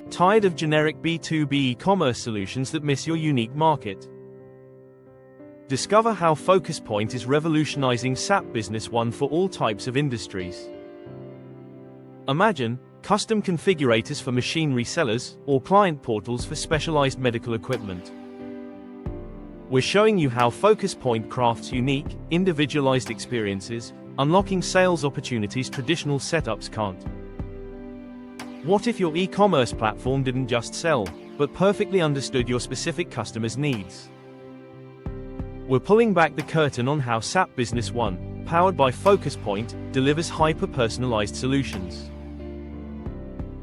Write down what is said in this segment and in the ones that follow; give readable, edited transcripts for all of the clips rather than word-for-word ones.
Tired of generic B2B e-commerce solutions that miss your unique market? Discover how FocusPoint is revolutionizing SAP Business One for all types of industries. Imagine custom configurators for machine resellers or client portals for specialized medical equipment. We're showing you how FocusPoint crafts unique, individualized experiences, unlocking sales opportunities traditional setups can't. What if your e-commerce platform didn't just sell, but perfectly understood your specific customer's needs? We're pulling back the curtain on how SAP Business One, powered by FocusPoint, delivers hyper-personalized solutions.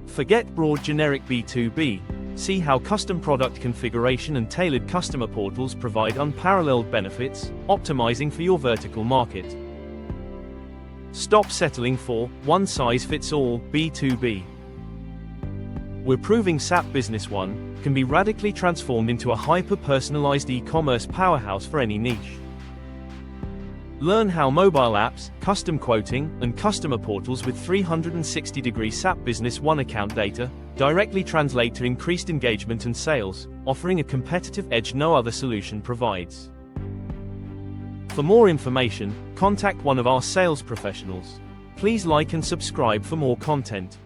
Forget broad generic B2B, see how custom product configuration and tailored customer portals provide unparalleled benefits, optimizing for your vertical market. Stop settling for one-size-fits-all B2B. We're proving SAP Business One can be radically transformed into a hyper-personalized e-commerce powerhouse for any niche. Learn how mobile apps, custom quoting, and customer portals with 360-degree SAP Business One account data directly translate to increased engagement and sales, offering a competitive edge no other solution provides. For more information, contact one of our sales professionals. Please like and subscribe for more content.